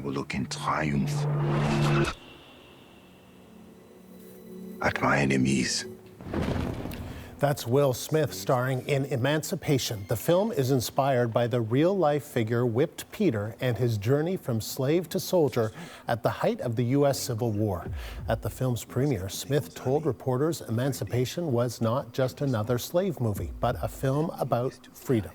will look in triumph at my enemies. That's Will Smith starring in Emancipation. The film is inspired by the real-life figure Whipped Peter and his journey from slave to soldier at the height of the U.S. Civil War. At the film's premiere, Smith told reporters Emancipation was not just another slave movie, but a film about freedom.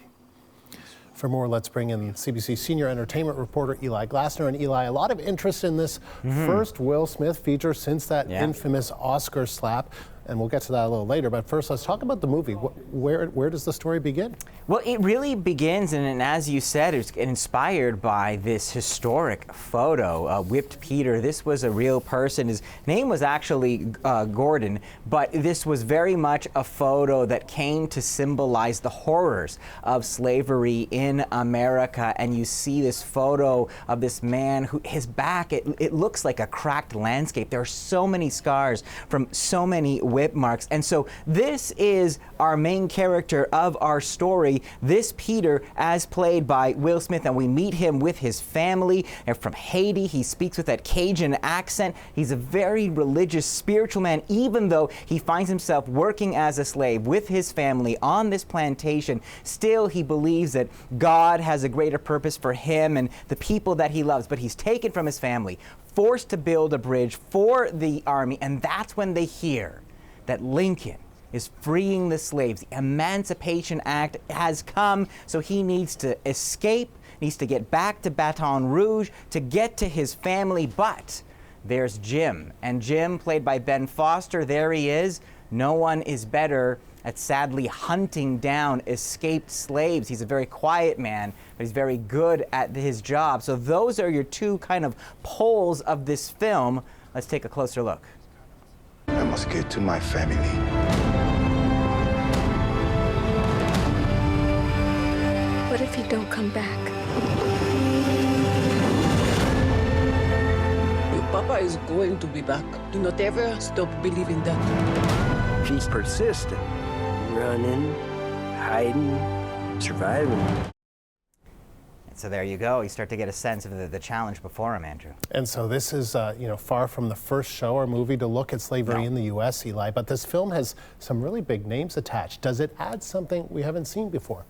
For more, let's bring in CBC senior entertainment reporter Eli Glasner. And Eli, a lot of interest in this first Will Smith feature since that infamous Oscar slap. And we'll get to that a little later. But first, let's talk about the movie. Where does the story begin? Well, it really begins, and as you said, it's inspired by this historic photo, Whipped Peter. This was a real person. His name was actually Gordon, but this was very much a photo that came to symbolize the horrors of slavery in America. And you see this photo of this man who, his back, it looks like a cracked landscape. There are so many scars from so many whip marks. And so this is our main character of our story, this Peter, as played by Will Smith, and we meet him with his family. And from Haiti, he speaks with that Cajun accent. He's a very religious, spiritual man, even though he finds himself working as a slave with his family on this plantation. Still, he believes that God has a greater purpose for him and the people that he loves, but he's taken from his family, forced to build a bridge for the army, and that's when they hear that Lincoln is freeing the slaves. The Emancipation Act has come, so he needs to escape, needs to get back to Baton Rouge to get to his family. But there's Jim, and Jim, played by Ben Foster, there he is. No one is better at sadly hunting down escaped slaves. He's a very quiet man, but he's very good at his job. So those are your two kind of poles of this film. Let's take a closer look. I must get to my family. What if he don't come back? Your papa is going to be back. Do not ever stop believing that. She's persistent. Running, hiding, surviving. So there you go. You start to get a sense of the challenge before him, Andrew. And so this is, far from the first show or movie to look at slavery in the U.S., Eli, but this film has some really big names attached. Does it add something we haven't seen before?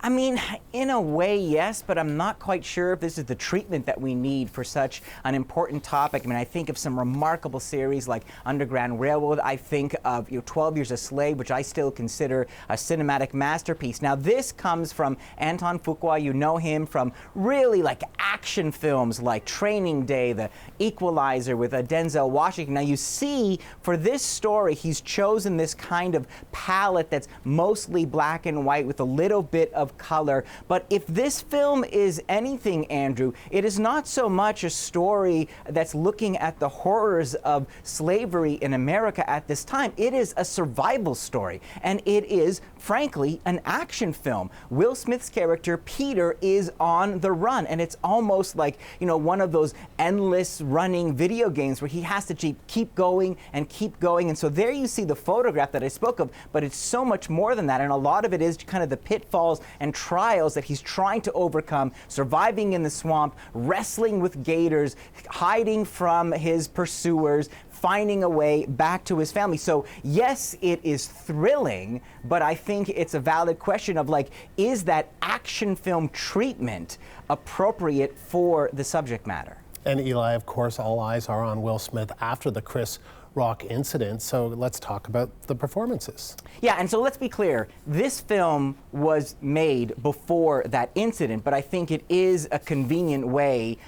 I mean, in a way, yes, but I'm not quite sure if this is the treatment that we need for such an important topic. I mean, I think of some remarkable series like Underground Railroad. I think of 12 Years a Slave, which I still consider a cinematic masterpiece. Now, this comes from Anton Fuqua. You know him from really like action films like Training Day, The Equalizer with Denzel Washington. Now, you see, for this story, he's chosen this kind of palette that's mostly black and white with a little bit of color. But if this film is anything, Andrew, it is not so much a story that's looking at the horrors of slavery in America at this time. It is a survival story, and it is, frankly, an action film. Will Smith's character, Peter, is on the run, and it's almost like, one of those endless running video games where he has to keep going and keep going. And so there you see the photograph that I spoke of, but it's so much more than that, and a lot of it is kind of the pitfalls and trials that he's trying to overcome, surviving in the swamp, wrestling with gators, hiding from his pursuers, finding a way back to his family. So yes, it is thrilling, but I think it's a valid question of is that action film treatment appropriate for the subject matter? And Eli, of course, all eyes are on Will Smith after the Chris Rock incident, so let's talk about the performances. Yeah, and so let's be clear, this film was made before that incident, but I think it is a convenient way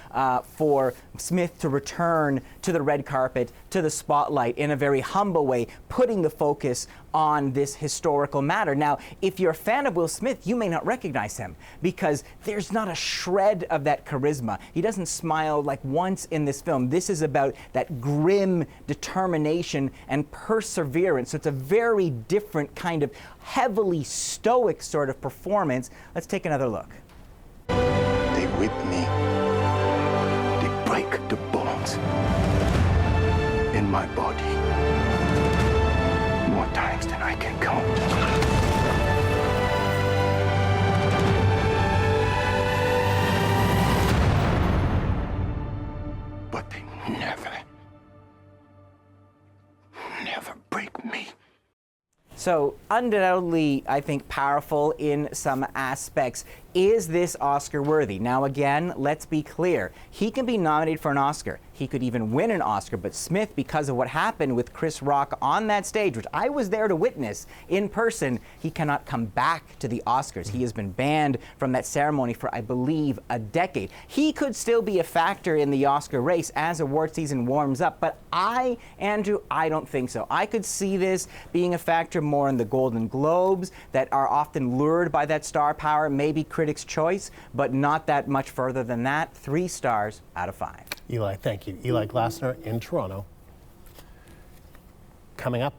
for Smith to return to the red carpet, to the spotlight in a very humble way, putting the focus on this historical matter. Now, if you're a fan of Will Smith, you may not recognize him because there's not a shred of that charisma. He doesn't smile like once in this film. This is about that grim determination and perseverance. So it's a very different kind of heavily stoic sort of performance. Let's take another look. They whip me. They break the bones in my body more times than I can count. So undoubtedly, I think, powerful in some aspects. Is this Oscar worthy? Now again, let's be clear. He can be nominated for an Oscar. He could even win an Oscar, but Smith, because of what happened with Chris Rock on that stage, which I was there to witness in person, he cannot come back to the Oscars. He has been banned from that ceremony for, I believe, a decade. He could still be a factor in the Oscar race as award season warms up, but Andrew, I don't think so. I could see this being a factor more in the Golden Globes that are often lured by that star power, maybe Critics' Choice, but not that much further than that. 3 stars out of 5. Eli, thank you. Eli Glasner in Toronto. Coming up